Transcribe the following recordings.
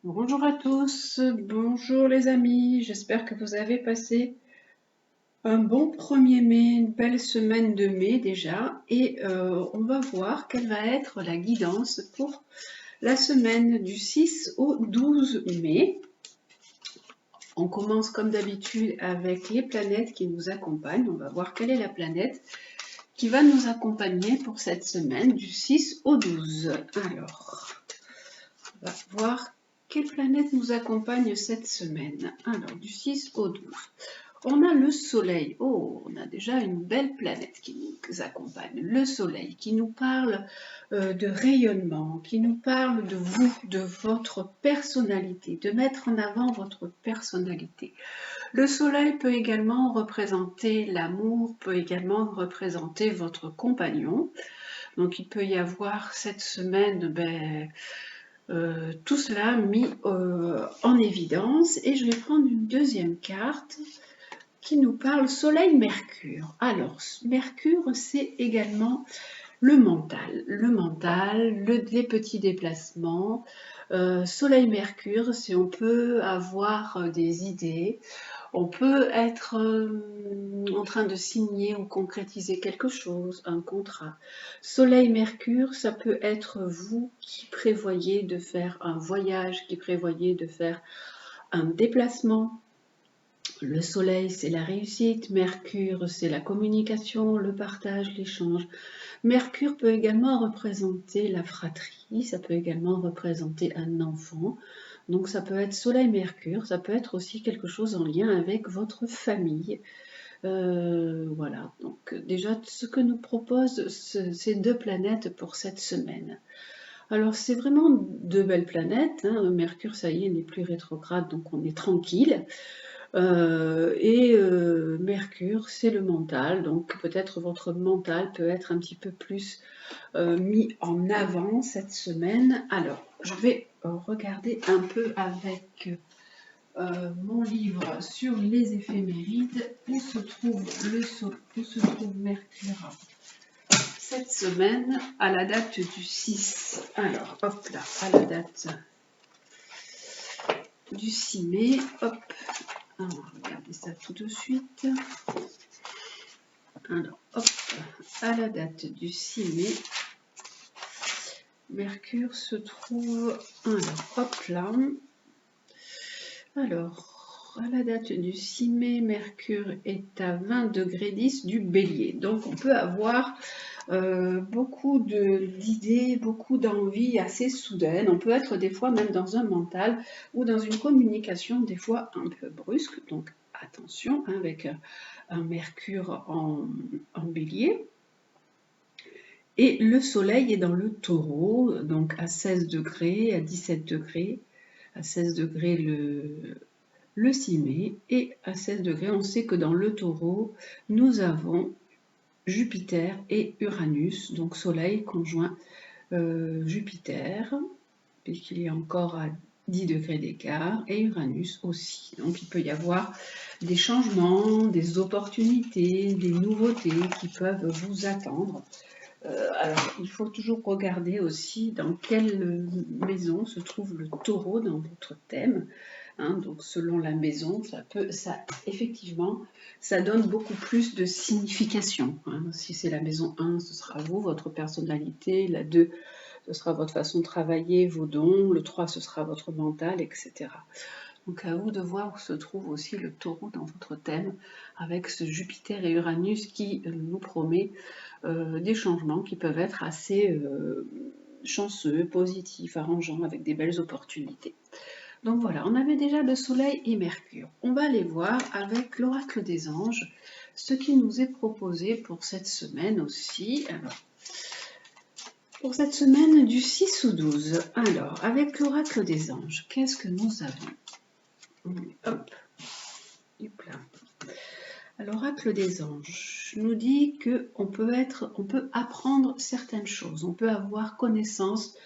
Bonjour à tous, bonjour les amis, j'espère que vous avez passé un bon 1er mai, une belle semaine de mai déjà, et on va voir quelle va être la guidance pour la semaine du 6 au 12 mai. On commence comme d'habitude avec les planètes qui nous accompagnent, on va voir quelle est la planète qui va nous accompagner pour cette semaine du 6 au 12. Alors, on va voir quelle planète nous accompagne cette semaine. Alors, du 6 au 12. On a le Soleil. Oh, on a déjà une belle planète qui nous accompagne. Le Soleil qui nous parle de rayonnement, qui nous parle de vous, de votre personnalité, de mettre en avant votre personnalité. Le Soleil peut également représenter l'amour, peut également représenter votre compagnon. Donc il peut y avoir cette semaine tout cela mis en évidence. Et je vais prendre une deuxième carte qui nous parle Soleil-Mercure. Alors, Mercure, c'est également le mental, les petits déplacements. Soleil-Mercure, c'est on peut avoir des idées, on peut être en train de signer ou concrétiser quelque chose, un contrat. Soleil-Mercure, ça peut être vous qui prévoyez de faire un voyage, qui prévoyez de faire un déplacement. Le Soleil, c'est la réussite. Mercure, c'est la communication, le partage, l'échange. Mercure peut également représenter la fratrie, ça peut également représenter un enfant. Donc ça peut être Soleil-Mercure, ça peut être aussi quelque chose en lien avec votre famille. Voilà, donc déjà ce que nous proposent ces deux planètes pour cette semaine. Alors c'est vraiment deux belles planètes, hein. Mercure, ça y est, n'est plus rétrograde, donc on est tranquille. Mercure, c'est le mental, donc peut-être votre mental peut être un petit peu plus mis en avant cette semaine. Alors, je vais regarder un peu avec mon livre sur les éphémérides où se trouve Mercure cette semaine à la date du 6. Alors, hop là, à la date du 6 mai, hop. On va regarder ça tout de suite. Alors, hop, à la date du 6 mai, Mercure se trouve, alors, hop là. Alors, à la date du 6 mai, Mercure est à 20 degrés 10 du Bélier. Donc, on peut avoir beaucoup d'idées, beaucoup d'envies assez soudaines. On peut être des fois même dans un mental ou dans une communication des fois un peu brusque. Donc, attention hein, avec un Mercure en Bélier. Et le Soleil est dans le Taureau, donc à 16 degrés, à 17 degrés, à 16 degrés le 6 mai, et à 16 degrés, on sait que dans le Taureau, nous avons Jupiter et Uranus, donc Soleil conjoint Jupiter, puisqu'il est encore à 10 degrés d'écart, et Uranus aussi. Donc il peut y avoir des changements, des opportunités, des nouveautés qui peuvent vous attendre. Alors, il faut toujours regarder aussi dans quelle maison se trouve le Taureau dans votre thème. Hein, donc, selon la maison, effectivement, ça donne beaucoup plus de signification. Hein. Si c'est la maison 1, ce sera vous, votre personnalité. La 2, ce sera votre façon de travailler, vos dons. Le 3, ce sera votre mental, etc. Donc à vous de voir où se trouve aussi le Taureau dans votre thème, avec ce Jupiter et Uranus qui nous promet des changements qui peuvent être assez chanceux, positifs, arrangeants, avec des belles opportunités. Donc voilà, on avait déjà le Soleil et Mercure. On va aller voir avec l'oracle des anges ce qui nous est proposé pour cette semaine aussi. Alors, pour cette semaine du 6 au 12. Alors, avec l'oracle des anges, qu'est-ce que nous avons? Hop, hop là. L'oracle des anges nous dit qu'on peut apprendre certaines choses, on peut avoir connaissance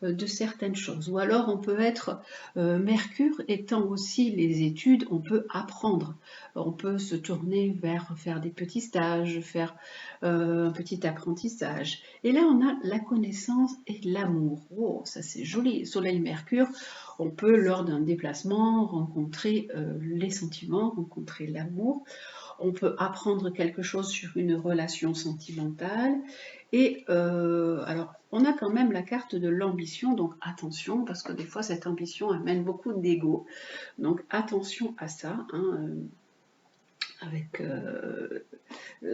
de certaines choses. Ou alors on peut être, Mercure étant aussi les études, on peut apprendre. On peut se tourner vers faire des petits stages, faire un petit apprentissage. Et là on a la connaissance et l'amour. Oh, ça c'est joli. Soleil-Mercure, on peut lors d'un déplacement rencontrer les sentiments, rencontrer l'amour. On peut apprendre quelque chose sur une relation sentimentale. Et alors, on a quand même la carte de l'ambition, donc attention, parce que des fois, cette ambition amène beaucoup d'ego. Donc, attention à ça, hein, avec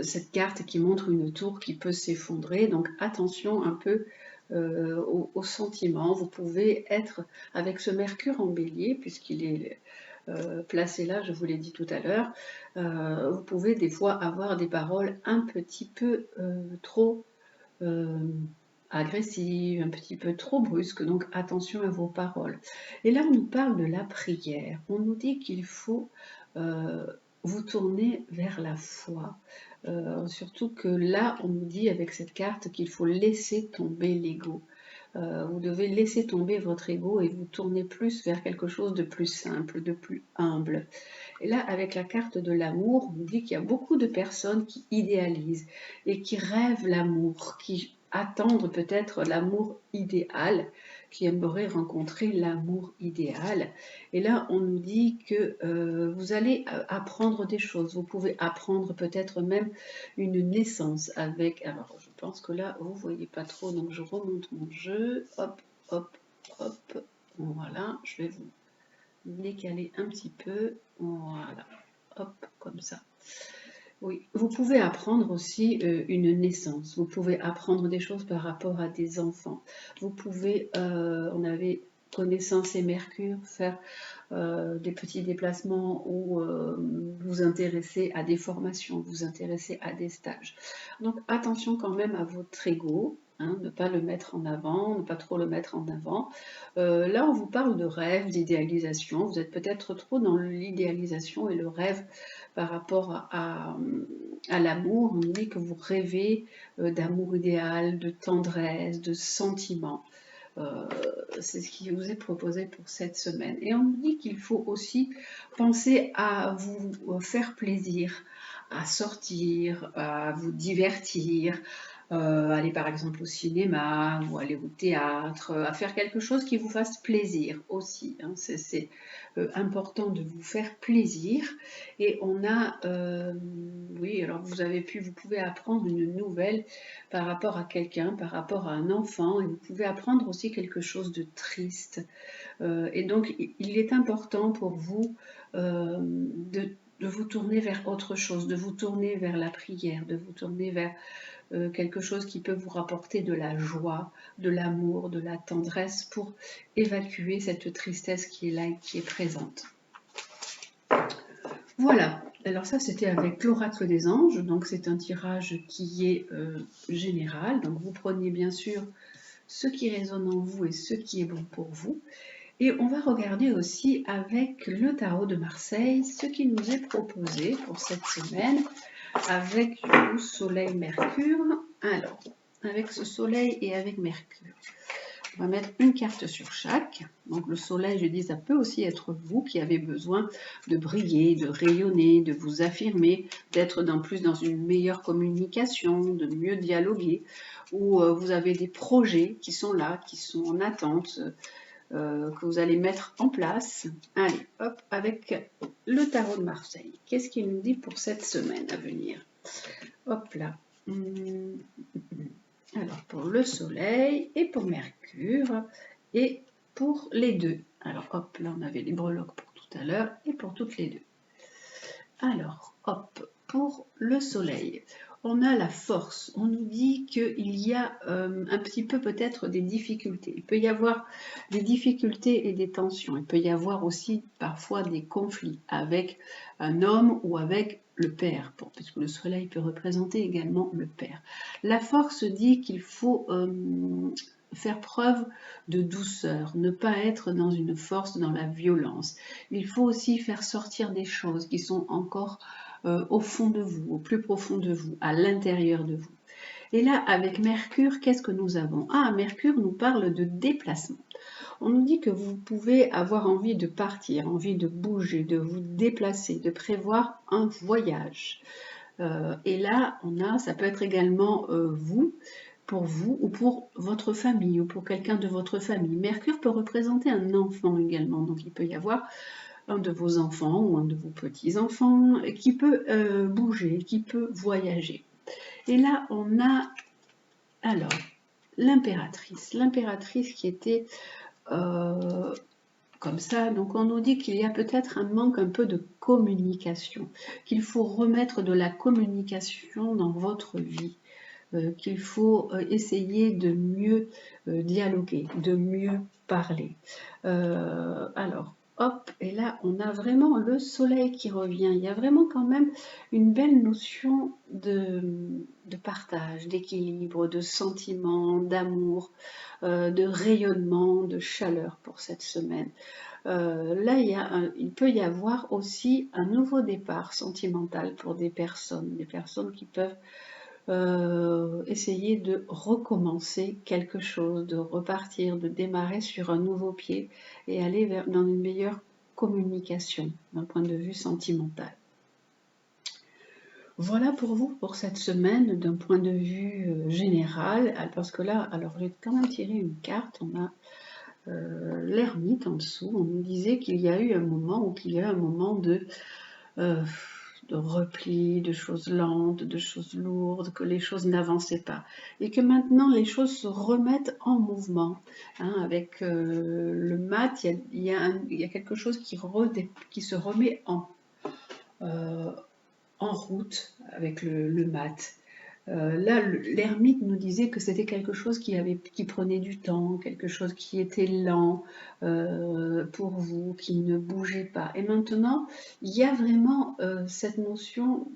cette carte qui montre une tour qui peut s'effondrer. Donc, attention un peu aux sentiments. Vous pouvez être avec ce Mercure en bélier, puisqu'il est placé là, je vous l'ai dit tout à l'heure, vous pouvez des fois avoir des paroles un petit peu trop agressives, un petit peu trop brusques, donc attention à vos paroles. Et là, on nous parle de la prière. On nous dit qu'il faut vous tourner vers la foi. Surtout que là, on nous dit avec cette carte qu'il faut laisser tomber l'ego. Vous devez laisser tomber votre ego et vous tourner plus vers quelque chose de plus simple, de plus humble. Et là, avec la carte de l'amour, on dit qu'il y a beaucoup de personnes qui idéalisent et qui rêvent l'amour, qui attendent peut-être l'amour idéal, qui aimeraient rencontrer l'amour idéal. Et là, on nous dit que vous allez apprendre des choses. Vous pouvez apprendre peut-être même une naissance avec... Alors, je pense que là, vous ne voyez pas trop, donc je remonte mon jeu. Hop, hop, hop. Voilà, je vais vous décaler un petit peu. Voilà, hop, comme ça. Oui, vous pouvez apprendre aussi une naissance. Vous pouvez apprendre des choses par rapport à des enfants. Vous pouvez, on avait connaissance et Mercure, faire des petits déplacements ou vous intéresser à des formations, vous intéresser à des stages. Donc attention quand même à votre ego, hein, ne pas le mettre en avant, ne pas trop le mettre en avant. Là, on vous parle de rêve, d'idéalisation. Vous êtes peut-être trop dans l'idéalisation et le rêve par rapport à l'amour. On dit que vous rêvez d'amour idéal, de tendresse, de sentiments. C'est ce qui vous est proposé pour cette semaine. Et on nous dit qu'il faut aussi penser à vous faire plaisir, à sortir, à vous divertir, aller par exemple au cinéma ou aller au théâtre, à faire quelque chose qui vous fasse plaisir aussi. Hein. C'est important de vous faire plaisir. Et on a, oui, alors vous pouvez apprendre une nouvelle par rapport à quelqu'un, par rapport à un enfant, et vous pouvez apprendre aussi quelque chose de triste. Et donc, il est important pour vous de vous tourner vers autre chose, de vous tourner vers la prière, de vous tourner vers quelque chose qui peut vous rapporter de la joie, de l'amour, de la tendresse pour évacuer cette tristesse qui est là et qui est présente. Voilà, alors ça c'était avec l'oracle des anges, donc c'est un tirage qui est général, donc vous prenez bien sûr ce qui résonne en vous et ce qui est bon pour vous. Et on va regarder aussi avec le tarot de Marseille ce qui nous est proposé pour cette semaine avec le Soleil-Mercure. Alors, avec ce Soleil et avec Mercure, on va mettre une carte sur chaque. Donc le Soleil, je dis, ça peut aussi être vous qui avez besoin de briller, de rayonner, de vous affirmer, d'être dans une meilleure communication, de mieux dialoguer, ou vous avez des projets qui sont là, qui sont en attente, que vous allez mettre en place. Allez, hop, avec le tarot de Marseille. Qu'est-ce qu'il nous dit pour cette semaine à venir? Hop là. Alors, pour le Soleil et pour Mercure et pour les deux. Alors, hop, là, on avait les breloques pour tout à l'heure et pour toutes les deux. Alors, hop, pour le Soleil, on a la force. On nous dit qu'il y a un petit peu peut-être des difficultés. Il peut y avoir des difficultés et des tensions. Il peut y avoir aussi parfois des conflits avec un homme ou avec le père, puisque le Soleil peut représenter également le père. La force dit qu'il faut faire preuve de douceur, ne pas être dans une force, dans la violence. Il faut aussi faire sortir des choses qui sont encore au fond de vous, au plus profond de vous, à l'intérieur de vous. Et là, avec Mercure, qu'est-ce que nous avons? Ah, Mercure nous parle de déplacement. On nous dit que vous pouvez avoir envie de partir, envie de bouger, de vous déplacer, de prévoir un voyage. Et là, ça peut être également pour vous ou pour votre famille ou pour quelqu'un de votre famille. Mercure peut représenter un enfant également, donc il peut y avoir un de vos enfants ou un de vos petits-enfants qui peut bouger, qui peut voyager. Et là, on a alors l'impératrice qui était comme ça. Donc on nous dit qu'il y a peut-être un manque un peu de communication, qu'il faut remettre de la communication dans votre vie, qu'il faut essayer de mieux dialoguer, de mieux parler. Alors, hop, et là on a vraiment le soleil qui revient. Il y a vraiment quand même une belle notion de partage, d'équilibre, de sentiment, d'amour, de rayonnement, de chaleur pour cette semaine. Là, il peut y avoir aussi un nouveau départ sentimental pour des personnes qui peuvent essayer de recommencer quelque chose, de repartir, de démarrer sur un nouveau pied et aller dans une meilleure communication d'un point de vue sentimental. Voilà pour vous pour cette semaine d'un point de vue général, parce que là, alors j'ai quand même tiré une carte, on a l'ermite en dessous, on nous disait qu'il y a eu un moment de repli, de choses lentes, de choses lourdes, que les choses n'avançaient pas. Et que maintenant, les choses se remettent en mouvement. Hein, avec le mat, il y a quelque chose qui se remet en route avec le mat. Là, l'ermite nous disait que c'était quelque chose qui prenait du temps, quelque chose qui était lent pour vous, qui ne bougeait pas. Et maintenant, il y a vraiment cette notion,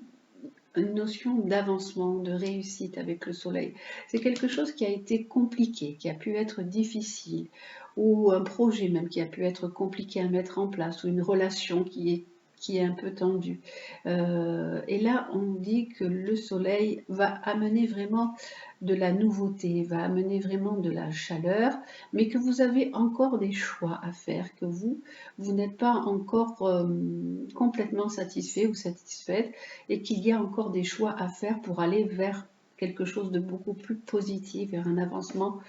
une notion d'avancement, de réussite avec le soleil. C'est quelque chose qui a été compliqué, qui a pu être difficile, ou un projet même qui a pu être compliqué à mettre en place, ou une relation qui est un peu tendue. Et là, on dit que le soleil va amener vraiment de la nouveauté, va amener vraiment de la chaleur, mais que vous avez encore des choix à faire, que vous n'êtes pas encore complètement satisfait ou satisfaite, et qu'il y a encore des choix à faire pour aller vers quelque chose de beaucoup plus positif, vers un avancement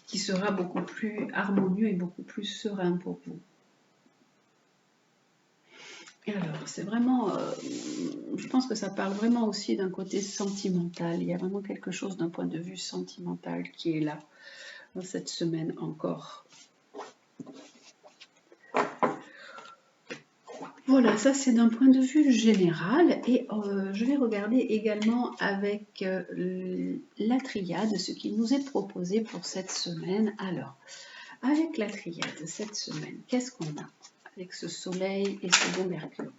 qui sera beaucoup plus harmonieux et beaucoup plus serein pour vous. Et alors, c'est vraiment, je pense que ça parle vraiment aussi d'un côté sentimental. Il y a vraiment quelque chose d'un point de vue sentimental qui est là, dans cette semaine encore. Voilà, ça c'est d'un point de vue général. Et je vais regarder également avec la triade ce qui nous est proposé pour cette semaine. Alors, avec la triade cette semaine, qu'est-ce qu'on a avec ce soleil et ce beau Mercure?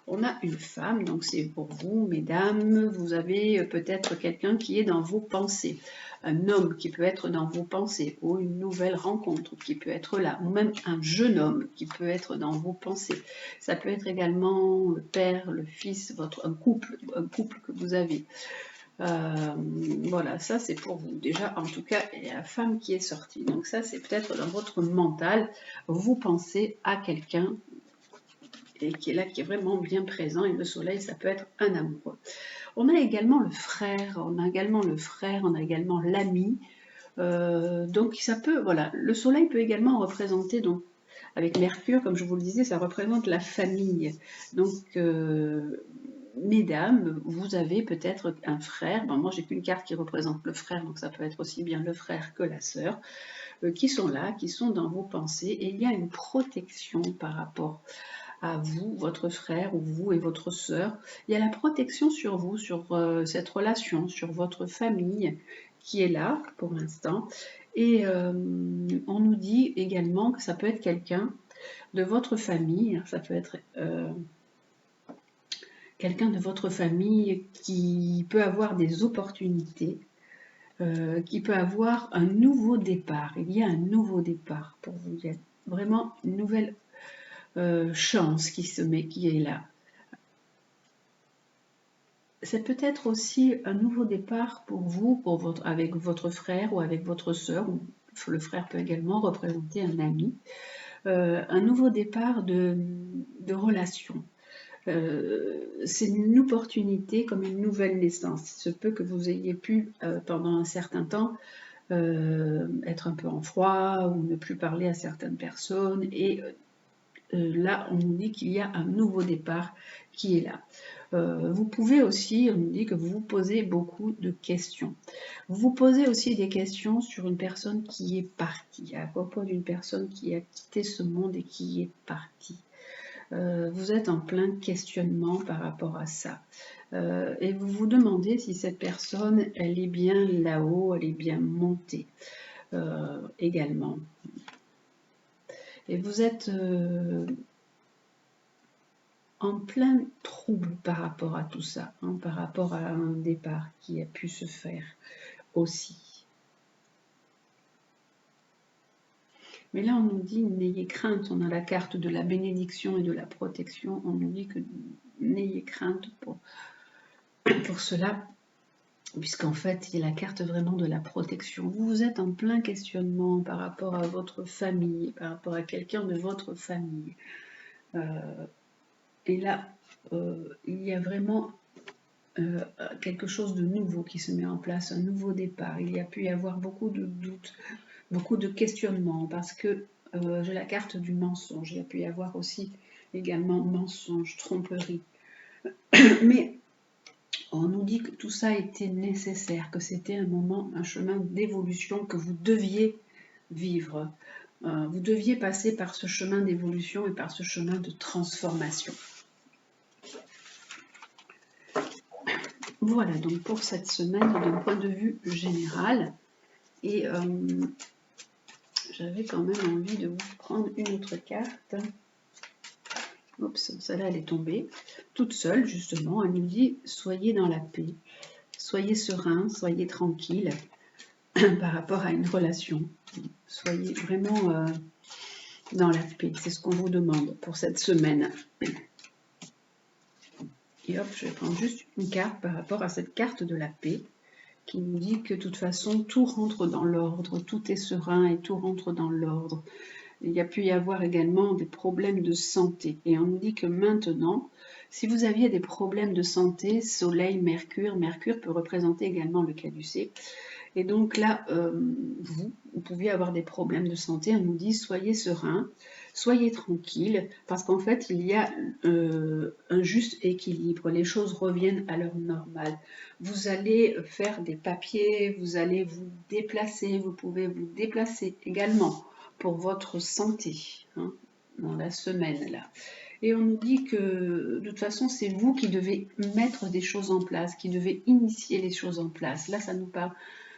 On a une femme, donc c'est pour vous, mesdames, vous avez peut-être quelqu'un qui est dans vos pensées, un homme qui peut être dans vos pensées, ou une nouvelle rencontre qui peut être là, ou même un jeune homme qui peut être dans vos pensées. Ça peut être également le père, le fils, un couple que vous avez. Voilà, ça c'est pour vous. Déjà, en tout cas, il y a la femme qui est sortie. Donc ça, c'est peut-être dans votre mental, vous pensez à quelqu'un et qui est là, qui est vraiment bien présent. Et le soleil, ça peut être un amoureux. On a également le frère, on a également l'ami. Donc ça peut, voilà, le soleil peut également représenter, donc avec Mercure, comme je vous le disais, ça représente la famille. Donc mesdames, vous avez peut-être un frère. Bon, moi, j'ai qu'une carte qui représente le frère, donc ça peut être aussi bien le frère que la sœur, qui sont là, qui sont dans vos pensées. Et il y a une protection par rapport à vous, votre frère, ou vous et votre sœur. Il y a la protection sur vous, sur cette relation, sur votre famille qui est là pour l'instant. Et on nous dit également que ça peut être quelqu'un de votre famille, ça peut être quelqu'un de votre famille qui peut avoir des opportunités, qui peut avoir un nouveau départ. Il y a un nouveau départ pour vous. Il y a vraiment une nouvelle chance qui est là. c'est peut-être aussi un nouveau départ pour vous, avec votre frère ou avec votre sœur. Le frère peut également représenter un ami. Un nouveau départ de relation. C'est une opportunité comme une nouvelle naissance. Il se peut que vous ayez pu, pendant un certain temps, être un peu en froid ou ne plus parler à certaines personnes. Et là, on nous dit qu'il y a un nouveau départ qui est là. Vous pouvez aussi, on nous dit que vous vous posez beaucoup de questions. Vous vous posez aussi des questions sur une personne qui est partie, à propos d'une personne qui a quitté ce monde et qui est partie. Vous êtes en plein questionnement par rapport à ça. Et vous vous demandez si cette personne, elle est bien là-haut, elle est bien montée également. Et vous êtes en plein trouble par rapport à tout ça, hein, par rapport à un départ qui a pu se faire aussi. Mais là, on nous dit n'ayez crainte. On a la carte de la bénédiction et de la protection. On nous dit que n'ayez crainte pour cela, puisqu'en fait, il y a la carte vraiment de la protection. Vous êtes en plein questionnement par rapport à votre famille, par rapport à quelqu'un de votre famille. Et là, il y a vraiment quelque chose de nouveau qui se met en place, un nouveau départ. Il y a pu y avoir beaucoup de doutes, beaucoup de questionnements, parce que j'ai la carte du mensonge. Il y a pu y avoir aussi également mensonge, tromperie. Mais on nous dit que tout ça était nécessaire, que c'était un moment, un chemin d'évolution que vous deviez vivre. Vous deviez passer par ce chemin d'évolution et par ce chemin de transformation. Voilà donc pour cette semaine d'un point de vue général. Et j'avais quand même envie de vous prendre une autre carte. Oups, celle-là elle est tombée. Toute seule justement, elle nous dit soyez dans la paix, soyez serein, soyez tranquille par rapport à une relation. Soyez vraiment dans la paix, c'est ce qu'on vous demande pour cette semaine. Et hop, je vais prendre juste une carte par rapport à cette carte de la paix qui nous dit que de toute façon, tout rentre dans l'ordre, tout est serein et tout rentre dans l'ordre. Il y a pu y avoir également des problèmes de santé. Et on nous dit que maintenant, si vous aviez des problèmes de santé, Soleil, Mercure peut représenter également le caducée. Et donc là, vous pouviez avoir des problèmes de santé. On nous dit soyez serein, soyez tranquille, parce qu'en fait, il y a un juste équilibre. Les choses reviennent à leur normale. Vous allez faire des papiers, vous allez vous déplacer, vous pouvez vous déplacer également pour votre santé, hein, dans la semaine là. Et on nous dit que de toute façon, c'est vous qui devez mettre des choses en place, qui devez initier les choses en place. Là, ça nous parle.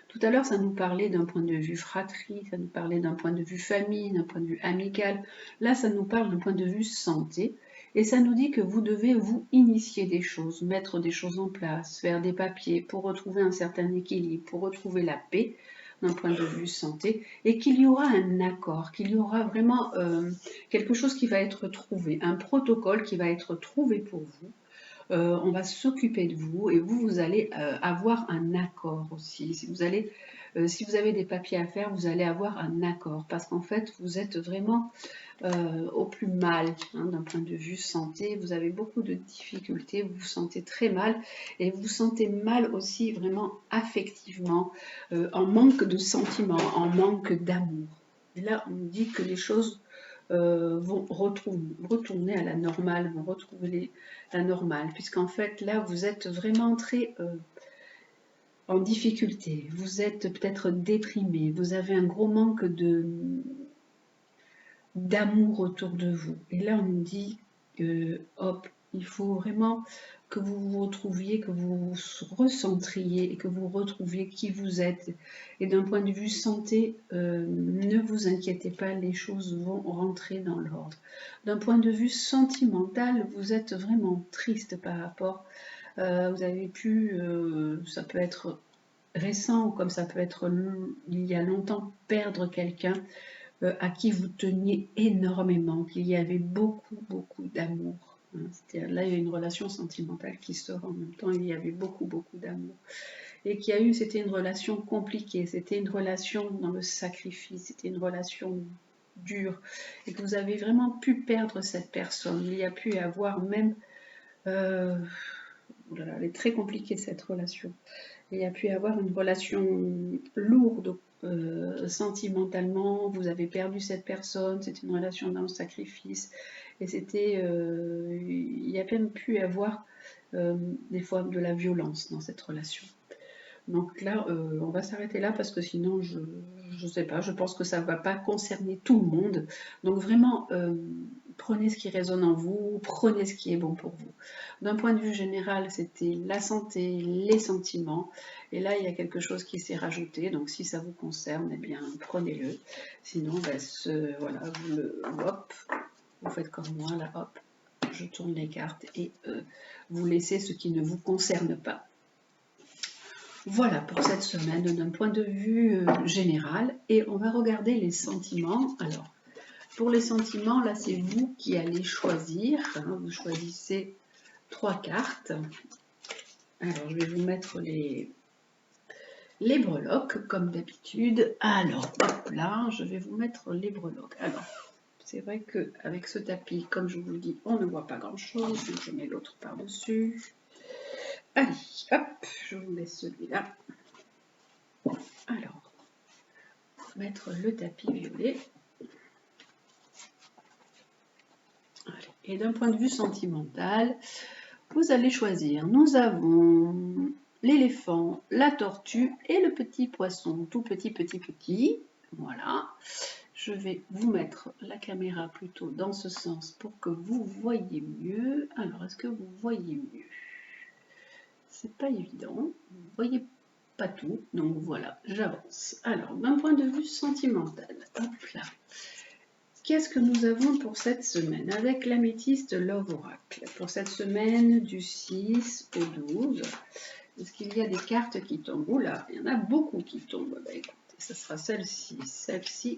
Tout à l'heure, ça nous parlait d'un point de vue fratrie, ça nous parlait d'un point de vue famille, d'un point de vue amical. Là, ça nous parle d'un point de vue santé. Et ça nous dit que vous devez vous initier des choses, mettre des choses en place, faire des papiers pour retrouver un certain équilibre, pour retrouver la paix d'un point de vue santé, et qu'il y aura un accord, qu'il y aura vraiment quelque chose qui va être trouvé, un protocole qui va être trouvé pour vous. On va s'occuper de vous et vous allez avoir un accord aussi. Si vous avez des papiers à faire, vous allez avoir un accord parce qu'en fait, vous êtes vraiment au plus mal, hein, d'un point de vue santé. Vous avez beaucoup de difficultés, vous vous sentez très mal et vous vous sentez mal aussi vraiment affectivement, en manque de sentiments, en manque d'amour. Et là, on nous dit que les choses vont retourner à la normale, vont retrouver la normale, puisqu'en fait là vous êtes vraiment entré en difficulté, vous êtes peut-être déprimé, vous avez un gros manque d'amour autour de vous. Et là on nous dit hop, il faut vraiment que vous vous retrouviez, que vous vous recentriez et que vous retrouviez qui vous êtes. Et d'un point de vue santé, ne vous inquiétez pas, les choses vont rentrer dans l'ordre. D'un point de vue sentimental, vous êtes vraiment triste par rapport, vous avez pu, ça peut être récent ou comme ça peut être il y a longtemps, perdre quelqu'un à qui vous teniez énormément, qu'il y avait beaucoup d'amour Là, il y a une relation sentimentale qui sort en même temps. Il y avait beaucoup d'amour. Et c'était une relation compliquée. C'était une relation dans le sacrifice. C'était une relation dure. Et que vous avez vraiment pu perdre cette personne. Il y a pu y avoir même... elle est très compliquée cette relation. Il y a pu y avoir une relation lourde sentimentalement, vous avez perdu cette personne, c'était une relation dans le sacrifice, et il y a même pu y avoir des fois de la violence dans cette relation. Donc là, on va s'arrêter là parce que sinon, je ne sais pas, je pense que ça ne va pas concerner tout le monde. Donc vraiment, prenez ce qui résonne en vous, prenez ce qui est bon pour vous. D'un point de vue général, c'était la santé, les sentiments. Et là, il y a quelque chose qui s'est rajouté. Donc si ça vous concerne, eh bien, prenez-le. Sinon, voilà, vous faites comme moi, là, hop, je tourne les cartes et vous laissez ce qui ne vous concerne pas. Voilà pour cette semaine d'un point de vue général, et on va regarder les sentiments. Alors, pour les sentiments, là c'est vous qui allez choisir, vous choisissez 3 cartes. Alors, je vais vous mettre les breloques comme d'habitude. Alors, hop là, je vais vous mettre les breloques. Alors, c'est vrai qu'avec ce tapis, comme je vous le dis, on ne voit pas grand chose, donc je mets l'autre par-dessus. Allez, hop, je vous mets celui-là. Alors, mettre le tapis violet. Et d'un point de vue sentimental, vous allez choisir. Nous avons l'éléphant, la tortue et le petit poisson, tout petit. Voilà. Je vais vous mettre la caméra plutôt dans ce sens pour que vous voyez mieux. Alors, est-ce que vous voyez mieux? C'est pas évident. Vous voyez pas tout, donc voilà, j'avance. Alors, d'un point de vue sentimental, hop là. Qu'est-ce que nous avons pour cette semaine avec l'améthyste Love Oracle? Pour cette semaine du 6 au 12, est-ce qu'il y a des cartes qui tombent? Oula, il y en a beaucoup qui tombent. Bah, écoutez, ce sera celle-ci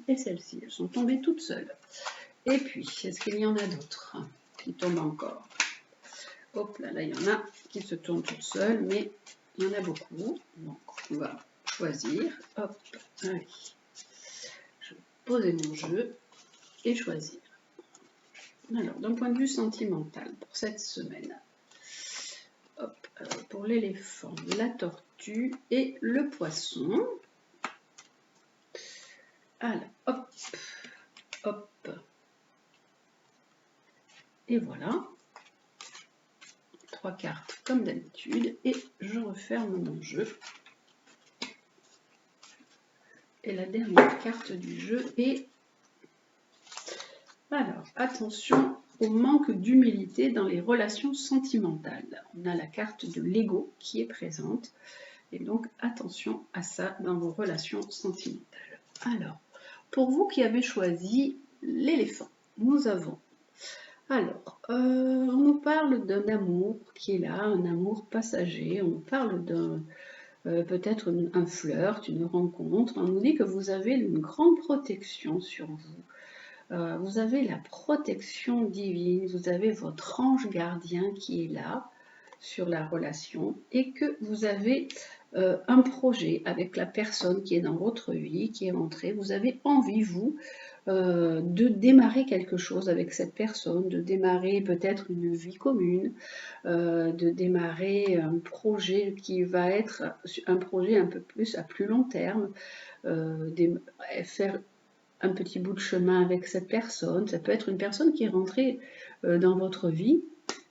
et celle-ci. Elles sont tombées toutes seules. Et puis, est-ce qu'il y en a d'autres qui tombent encore? Hop là, il y en a qui se tournent toutes seules, mais il y en a beaucoup. Donc, on va choisir. Hop, allez. Je vais poser mon jeu et choisir. Alors, d'un point de vue sentimental, pour cette semaine, hop, pour l'éléphant, la tortue et le poisson. Alors, hop, hop. Et voilà. 3 cartes comme d'habitude. Et je referme mon jeu. Et la dernière carte du jeu est... Alors, attention au manque d'humilité dans les relations sentimentales. On a la carte de l'ego qui est présente. Et donc, attention à ça dans vos relations sentimentales. Alors, pour vous qui avez choisi l'éléphant, nous avons... Alors, on nous parle d'un amour qui est là, un amour passager. On nous parle d'un... peut-être un flirt, une rencontre. On nous dit que vous avez une grande protection sur vous. Vous avez la protection divine, vous avez votre ange gardien qui est là sur la relation et que vous avez un projet avec la personne qui est dans votre vie, qui est entrée. Vous avez envie, vous, de démarrer quelque chose avec cette personne, de démarrer peut-être une vie commune, de démarrer un projet qui va être un projet un peu plus à plus long terme, faire un petit bout de chemin avec cette personne. Ça peut être une personne qui est rentrée dans votre vie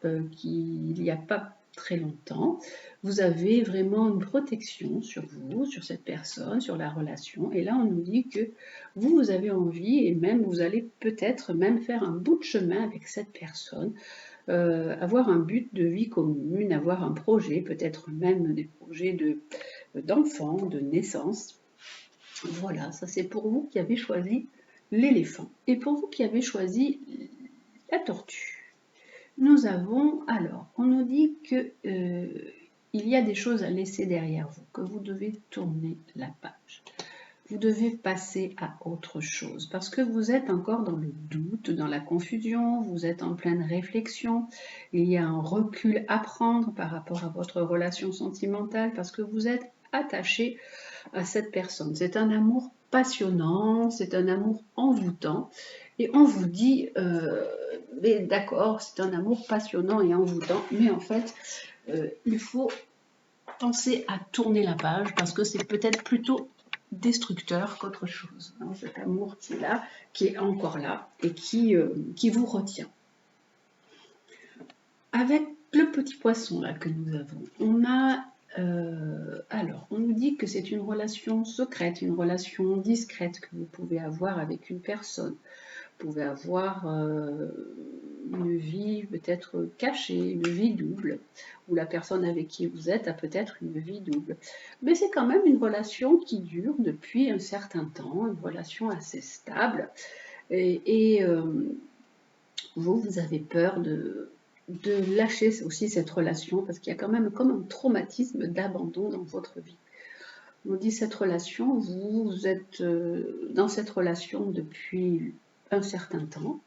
il n'y a pas très longtemps. Vous avez vraiment une protection sur vous, sur cette personne, sur la relation. Et là, on nous dit que vous avez envie et même vous allez peut-être même faire un bout de chemin avec cette personne, avoir un but de vie commune, avoir un projet, peut-être même des projets d'enfants, de naissance. Voilà, ça c'est pour vous qui avez choisi l'éléphant. Et pour vous qui avez choisi la tortue, nous avons, alors, on nous dit que il y a des choses à laisser derrière vous, que vous devez tourner la page. vous devez passer à autre chose parce que vous êtes encore dans le doute, dans la confusion, vous êtes en pleine réflexion, il y a un recul à prendre par rapport à votre relation sentimentale parce que vous êtes attaché à cette personne. C'est un amour passionnant, c'est un amour envoûtant et on vous dit, mais d'accord, c'est un amour passionnant et envoûtant, mais en fait, il faut penser à tourner la page parce que c'est peut-être plutôt destructeur qu'autre chose. Hein, cet amour qui est là, qui est encore là et qui vous retient. Avec le petit poisson là que nous avons, on a alors on nous dit que c'est une relation secrète, une relation discrète que vous pouvez avoir avec une personne. Vous pouvez avoir une vie peut-être cachée, une vie double, ou la personne avec qui vous êtes a peut-être une vie double. Mais c'est quand même une relation qui dure depuis un certain temps, une relation assez stable. Et vous avez peur de lâcher aussi cette relation, parce qu'il y a quand même comme un traumatisme d'abandon dans votre vie. On nous dit cette relation, vous êtes dans cette relation depuis un certain temps.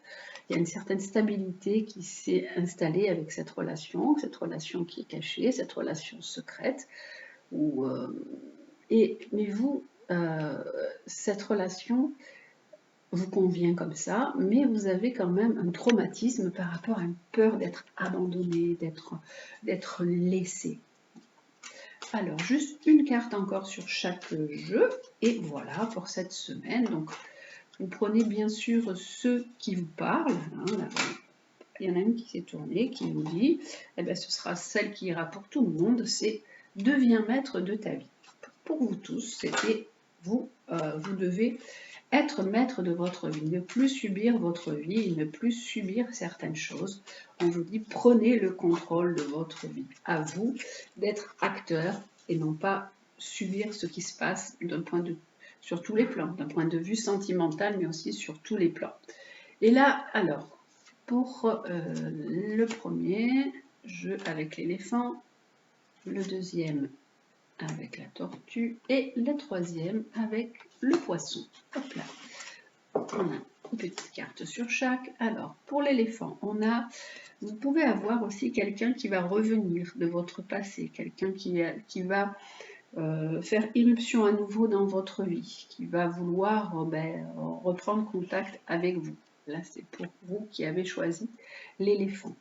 Il y a une certaine stabilité qui s'est installée avec cette relation qui est cachée, cette relation secrète. Mais vous, cette relation vous convient comme ça, mais vous avez quand même un traumatisme par rapport à une peur d'être abandonné, d'être laissé. Alors, juste une carte encore sur chaque jeu, et voilà pour cette semaine. Donc, vous prenez bien sûr ceux qui vous parlent. Hein, là, il y en a une qui s'est tournée, qui nous dit, eh bien, ce sera celle qui ira pour tout le monde, c'est « Deviens maître de ta vie ». Pour vous tous, c'était vous devez être maître de votre vie, ne plus subir votre vie, ne plus subir certaines choses. On vous dit, prenez le contrôle de votre vie. À vous d'être acteur et non pas subir ce qui se passe sur tous les plans, d'un point de vue sentimental, mais aussi sur tous les plans. Et là, alors, pour le premier jeu avec l'éléphant, le deuxième avec la tortue et le troisième avec le poisson. Hop là. On a une petite carte sur chaque. Alors, pour l'éléphant, vous pouvez avoir aussi quelqu'un qui va revenir de votre passé, quelqu'un qui va faire irruption à nouveau dans votre vie, qui va vouloir reprendre contact avec vous. Là, c'est pour vous qui avez choisi l'éléphant.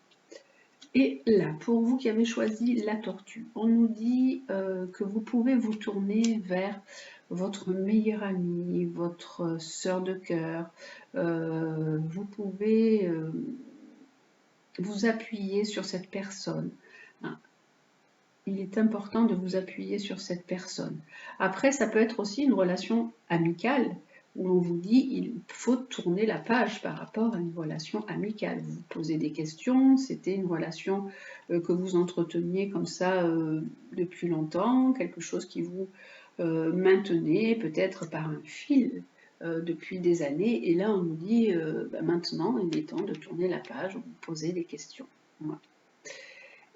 Et là, pour vous qui avez choisi la tortue, on nous dit que vous pouvez vous tourner vers votre meilleure amie, votre sœur de cœur. Vous pouvez vous appuyer sur cette personne. Il est important de vous appuyer sur cette personne. Après, ça peut être aussi une relation amicale où on vous dit il faut tourner la page par rapport à une relation amicale. Vous vous posez des questions, c'était une relation que vous entreteniez comme ça depuis longtemps, quelque chose qui vous maintenait peut-être par un fil depuis des années. Et là, on nous dit maintenant, il est temps de tourner la page, vous posez des questions. Voilà.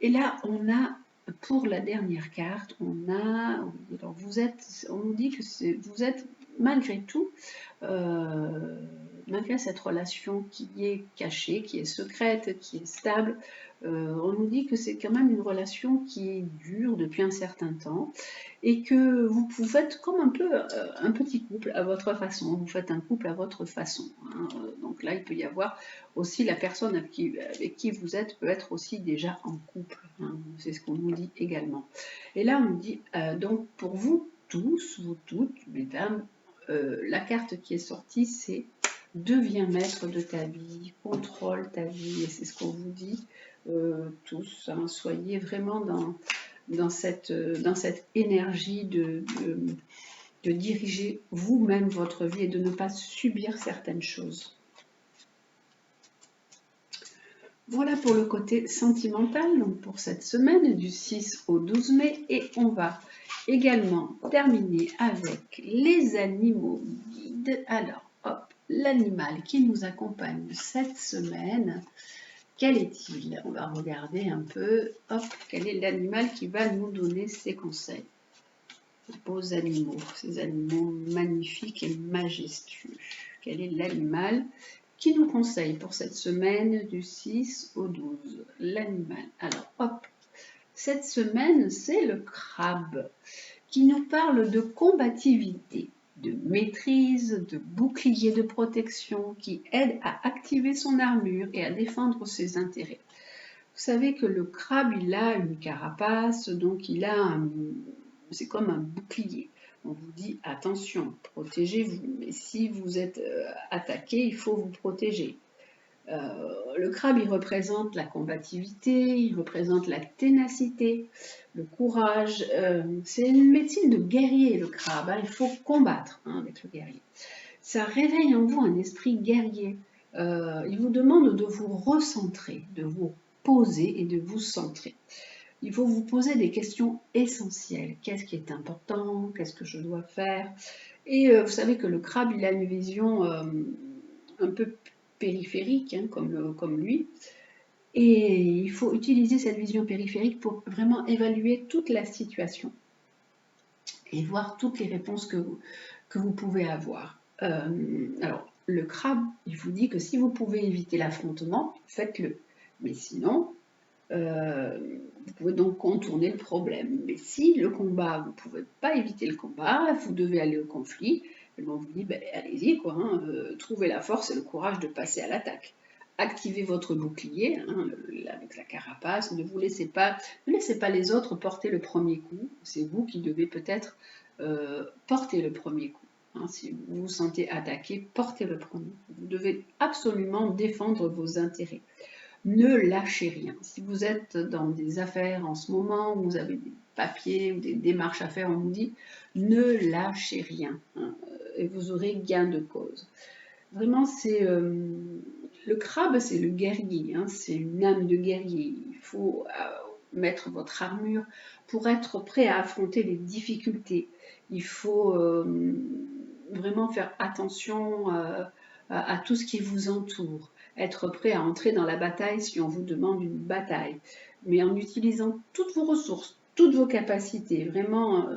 Et là, on a pour la dernière carte, on nous dit que vous êtes malgré tout, malgré cette relation qui est cachée, qui est secrète, qui est stable, on nous dit que c'est quand même une relation qui est dure depuis un certain temps et que vous faites comme un peu un petit couple à votre façon, vous faites un couple à votre façon. Hein. Donc là, il peut y avoir aussi la personne avec qui vous êtes peut être aussi déjà en couple. Hein. C'est ce qu'on nous dit également. Et là, on nous dit, donc pour vous tous, vous toutes, mesdames, la carte qui est sortie, c'est « Deviens maître de ta vie, contrôle ta vie ». Et c'est ce qu'on vous dit tous. Hein. Soyez vraiment dans cette énergie de diriger vous-même votre vie et de ne pas subir certaines choses. Voilà pour le côté sentimental, donc pour cette semaine du 6 au 12 mai. Et on va également terminer avec les animaux guides. Alors, hop, l'animal qui nous accompagne cette semaine, quel est-il? On va regarder un peu, hop, quel est l'animal qui va nous donner ses conseils. beaux animaux, ces animaux magnifiques et majestueux. Quel est l'animal qui nous conseille pour cette semaine du 6 au 12? L'animal. Alors, hop, cette semaine, c'est le crabe qui nous parle de combativité, de maîtrise, de bouclier de protection qui aide à activer son armure et à défendre ses intérêts. Vous savez que le crabe, il a une carapace, donc c'est comme un bouclier. On vous dit attention, protégez-vous, mais si vous êtes attaqué, il faut vous protéger. Le crabe, il représente la combativité, il représente la ténacité, le courage. C'est une médecine de guerrier, le crabe. Hein, il faut combattre avec le guerrier. Ça réveille en vous un esprit guerrier. Il vous demande de vous recentrer, de vous poser et de vous centrer. Il faut vous poser des questions essentielles. Qu'est-ce qui est important? Qu'est-ce que je dois faire? Et vous savez que le crabe, il a une vision un peu périphérique, hein, comme lui. Et il faut utiliser cette vision périphérique pour vraiment évaluer toute la situation et voir toutes les réponses que vous pouvez avoir. Alors, le crabe, il vous dit que si vous pouvez éviter l'affrontement, faites-le. Mais sinon, vous pouvez donc contourner le problème. Mais si le combat, vous ne pouvez pas éviter le combat, vous devez aller au conflit, et on vous dit, ben, allez-y, quoi, hein, trouvez la force et le courage de passer à l'attaque. Activez votre bouclier hein, avec la carapace, ne laissez pas les autres porter le premier coup, c'est vous qui devez peut-être porter le premier coup. Hein, si vous vous sentez attaqué, portez le premier. Vous devez absolument défendre vos intérêts. Ne lâchez rien. Si vous êtes dans des affaires en ce moment, où vous avez des papiers ou des démarches à faire, on vous dit ne lâchez rien hein, et vous aurez gain de cause. Vraiment, le crabe, c'est le guerrier, hein, c'est une âme de guerrier. Il faut mettre votre armure pour être prêt à affronter les difficultés. Il faut vraiment faire attention à tout ce qui vous entoure, être prêt à entrer dans la bataille si on vous demande une bataille, mais en utilisant toutes vos ressources, toutes vos capacités. Vraiment,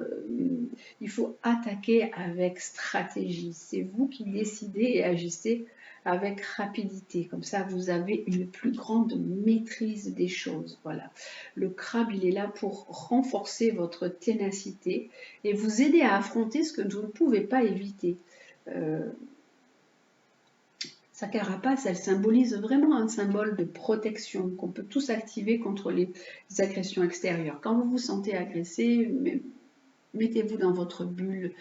il faut attaquer avec stratégie. C'est vous qui décidez et agissez avec rapidité. Comme ça, vous avez une plus grande maîtrise des choses. Voilà. Le crabe, il est là pour renforcer votre ténacité et vous aider à affronter ce que vous ne pouvez pas éviter. Sa carapace, elle symbolise vraiment un symbole de protection qu'on peut tous activer contre les agressions extérieures. Quand vous vous sentez agressé, mettez-vous dans votre bulle,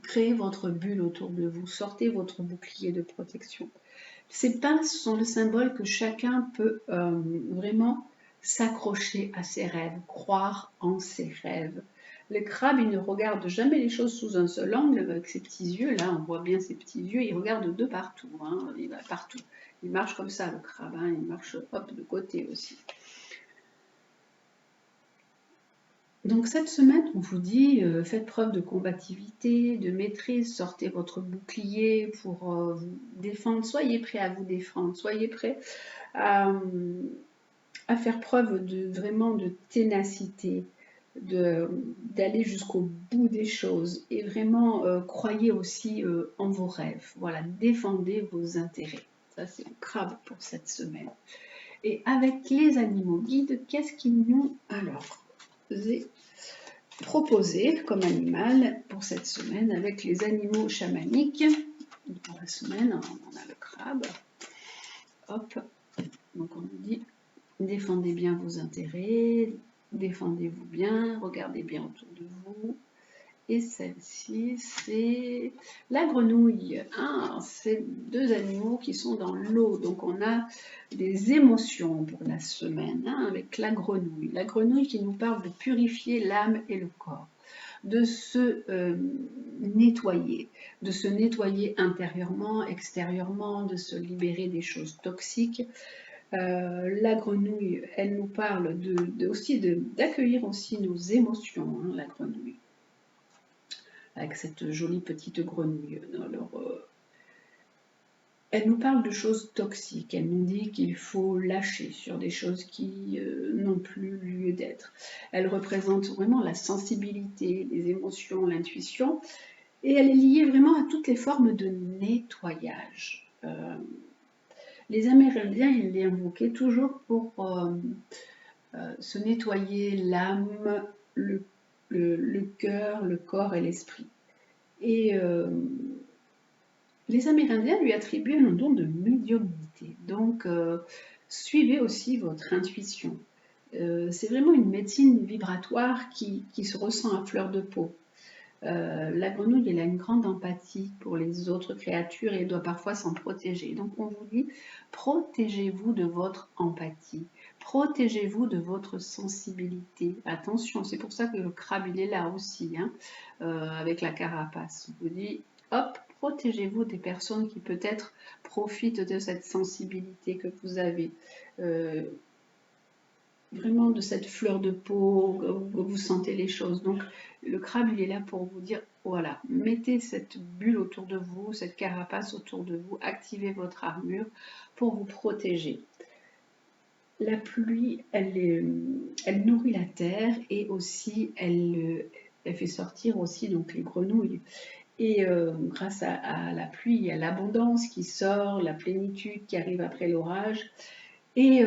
créez votre bulle autour de vous, sortez votre bouclier de protection. Ces pinces sont le symbole que chacun peut vraiment s'accrocher à ses rêves, croire en ses rêves. Le crabe, il ne regarde jamais les choses sous un seul angle avec ses petits yeux. Là, on voit bien ses petits yeux. Il regarde de partout. Hein, il va partout. Il marche comme ça, le crabe. Hein, il marche hop de côté aussi. Donc cette semaine, on vous dit, faites preuve de combativité, de maîtrise, sortez votre bouclier pour vous défendre. Soyez prêt à vous défendre. Soyez prêt à faire preuve vraiment de ténacité, d'aller jusqu'au bout des choses et vraiment croyez aussi en vos rêves. Voilà, défendez vos intérêts. Ça, c'est le crabe pour cette semaine. Et avec les animaux guides, qu'est-ce qu'ils nous est proposé comme animal pour cette semaine avec les animaux chamaniques? Pour la semaine, on a le crabe. Hop, donc on nous dit défendez bien vos intérêts, défendez-vous bien, regardez bien autour de vous. Et celle-ci, c'est la grenouille. Hein, c'est deux animaux qui sont dans l'eau. Donc on a des émotions pour la semaine hein, avec la grenouille. La grenouille qui nous parle de purifier l'âme et le corps, de se nettoyer intérieurement, extérieurement, de se libérer des choses toxiques. La grenouille, elle nous parle d'accueillir aussi nos émotions, hein, la grenouille, avec cette jolie petite grenouille. Alors, Elle nous parle de choses toxiques, elle nous dit qu'il faut lâcher sur des choses qui n'ont plus lieu d'être. Elle représente vraiment la sensibilité, les émotions, l'intuition, et elle est liée vraiment à toutes les formes de nettoyage. Les Amérindiens, ils l'invoquaient toujours pour se nettoyer l'âme, le cœur, le corps et l'esprit. Et les Amérindiens lui attribuaient un don de médiumnité. Donc, suivez aussi votre intuition. C'est vraiment une médecine vibratoire qui se ressent à fleur de peau. La grenouille, elle a une grande empathie pour les autres créatures et elle doit parfois s'en protéger. Donc on vous dit, protégez-vous de votre empathie, protégez-vous de votre sensibilité. Attention, c'est pour ça que le crabe, il est là aussi, hein, avec la carapace. On vous dit, hop, protégez-vous des personnes qui peut-être profitent de cette sensibilité que vous avez. Vraiment de cette fleur de peau, où vous sentez les choses. Donc le crabe, il est là pour vous dire, voilà, mettez cette bulle autour de vous, cette carapace autour de vous, activez votre armure pour vous protéger. La pluie, elle nourrit la terre et aussi elle fait sortir aussi donc les grenouilles. Et grâce à la pluie, il y a l'abondance qui sort, la plénitude qui arrive après l'orage. Et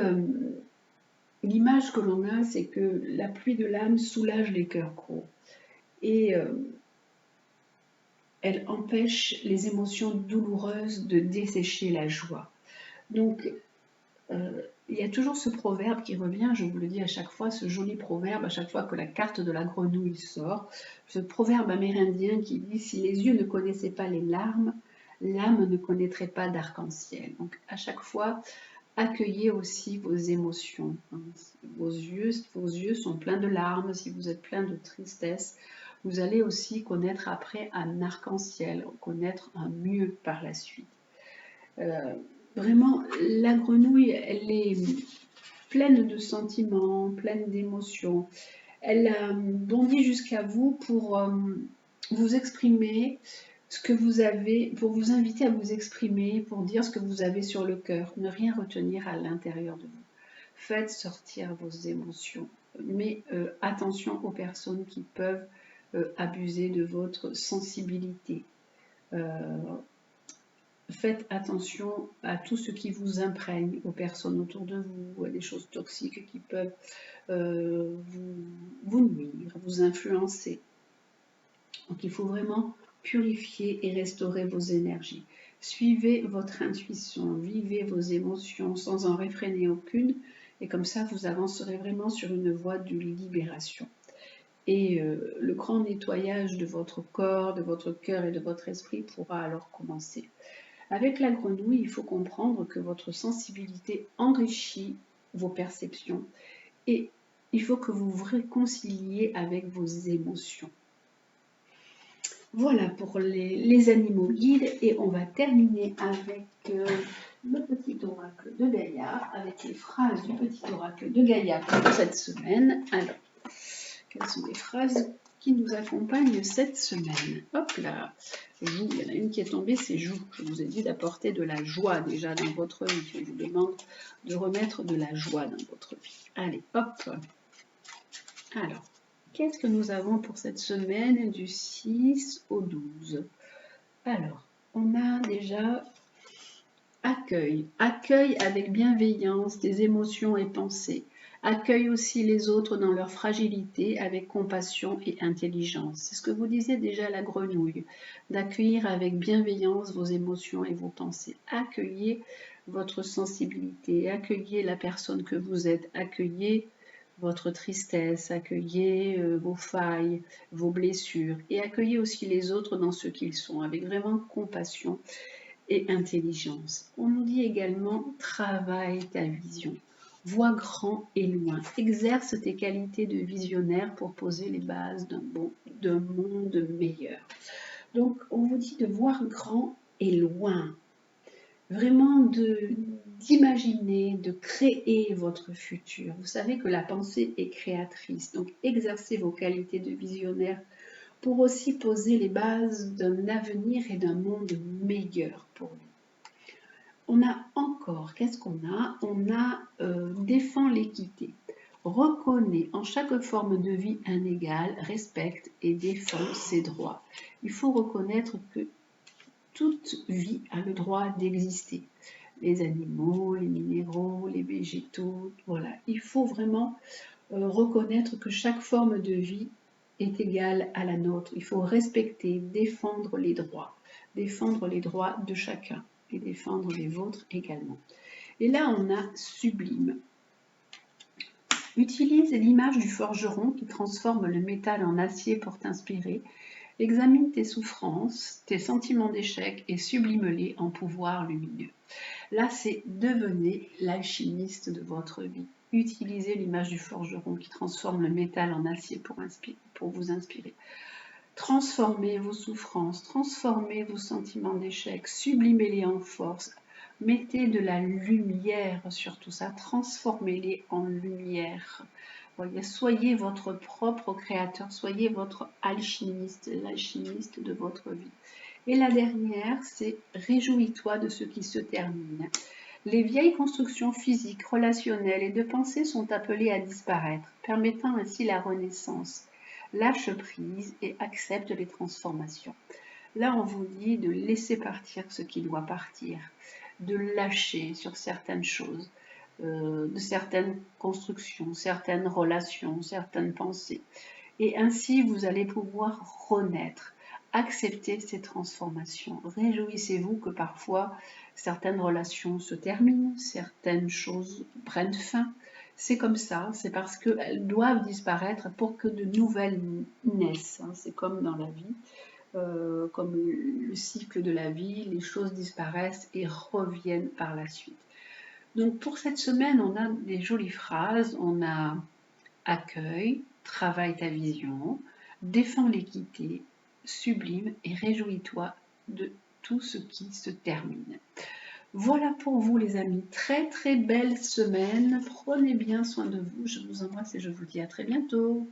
l'image que l'on a, c'est que la pluie de l'âme soulage les cœurs gros et elle empêche les émotions douloureuses de dessécher la joie. Donc, il y a toujours ce proverbe qui revient, je vous le dis à chaque fois, ce joli proverbe, à chaque fois que la carte de la grenouille sort, ce proverbe amérindien qui dit « Si les yeux ne connaissaient pas les larmes, l'âme ne connaîtrait pas d'arc-en-ciel ». Donc, à chaque fois, accueillez aussi vos émotions. Vos yeux sont pleins de larmes. Si vous êtes plein de tristesse, vous allez aussi connaître après un arc-en-ciel, connaître un mieux par la suite. Vraiment, la grenouille, elle est pleine de sentiments, pleine d'émotions. Elle bondit jusqu'à vous pour vous exprimer ce que vous avez, pour vous inviter à vous exprimer, pour dire ce que vous avez sur le cœur. Ne rien retenir à l'intérieur de vous. Faites sortir vos émotions. Mais attention aux personnes qui peuvent abuser de votre sensibilité. Faites attention à tout ce qui vous imprègne, aux personnes autour de vous, à des choses toxiques qui peuvent vous nuire, vous influencer. Donc il faut vraiment purifier et restaurer vos énergies. Suivez votre intuition, vivez vos émotions sans en réfréner aucune, et comme ça vous avancerez vraiment sur une voie de libération. Et le grand nettoyage de votre corps, de votre cœur et de votre esprit pourra alors commencer. Avec la grenouille, il faut comprendre que votre sensibilité enrichit vos perceptions et il faut que vous vous réconciliez avec vos émotions. Voilà pour les animaux guides et on va terminer avec le petit oracle de Gaïa, avec les phrases du petit oracle de Gaïa pour cette semaine. Alors, quelles sont les phrases qui nous accompagnent cette semaine? Hop là, joue, il y en a une qui est tombée, c'est joue. Je vous ai dit d'apporter de la joie déjà dans votre vie. Je vous demande de remettre de la joie dans votre vie. Allez, hop. Alors, qu'est-ce que nous avons pour cette semaine du 6 au 12? Alors, on a déjà accueil. Accueil avec bienveillance des émotions et pensées. Accueille aussi les autres dans leur fragilité avec compassion et intelligence. C'est ce que vous disiez déjà la grenouille, d'accueillir avec bienveillance vos émotions et vos pensées. Accueillez votre sensibilité, accueillez la personne que vous êtes, accueillez votre tristesse, accueillez vos failles, vos blessures et accueillez aussi les autres dans ce qu'ils sont avec vraiment compassion et intelligence. On nous dit également travaille ta vision. Vois grand et loin. Exerce tes qualités de visionnaire pour poser les bases d'un monde meilleur. Donc, on vous dit de voir grand et loin. Vraiment d'imaginer, de créer votre futur. Vous savez que la pensée est créatrice. Donc, exercez vos qualités de visionnaire pour aussi poser les bases d'un avenir et d'un monde meilleur pour vous. on a encore, qu'est-ce qu'on a? On a défend l'équité, reconnaît en chaque forme de vie un égal, respecte et défend ses droits. Il faut reconnaître que toute vie a le droit d'exister. Les animaux, les minéraux, les végétaux, voilà. Il faut vraiment reconnaître que chaque forme de vie est égale à la nôtre. Il faut respecter, défendre les droits de chacun et défendre les vôtres également. Et là, on a sublime. Utilise l'image du forgeron qui transforme le métal en acier pour t'inspirer. Examine tes souffrances, tes sentiments d'échec et sublime-les en pouvoir lumineux. Là, c'est devenez l'alchimiste de votre vie. Utilisez l'image du forgeron qui transforme le métal en acier pour vous inspirer. Transformez vos souffrances, transformez vos sentiments d'échec, sublimez-les en force. Mettez de la lumière sur tout ça, transformez-les en lumière. Voyez, soyez votre propre créateur, soyez votre alchimiste, l'alchimiste de votre vie. Et la dernière, c'est réjouis-toi de ce qui se termine. Les vieilles constructions physiques, relationnelles et de pensée sont appelées à disparaître, permettant ainsi la renaissance. Lâche prise et accepte les transformations. Là, on vous dit de laisser partir ce qui doit partir, de lâcher sur certaines choses, de certaines constructions, certaines relations, certaines pensées. Et ainsi, vous allez pouvoir renaître. Acceptez ces transformations. Réjouissez-vous que parfois certaines relations se terminent, certaines choses prennent fin. C'est comme ça, c'est parce qu'elles doivent disparaître pour que de nouvelles naissent. C'est comme dans la vie, comme le cycle de la vie, les choses disparaissent et reviennent par la suite. Donc pour cette semaine, on a des jolies phrases, on a accueille, travaille ta vision, défends l'équité, sublime et réjouis-toi de tout ce qui se termine. Voilà pour vous les amis, très très belle semaine, prenez bien soin de vous, je vous embrasse et je vous dis à très bientôt.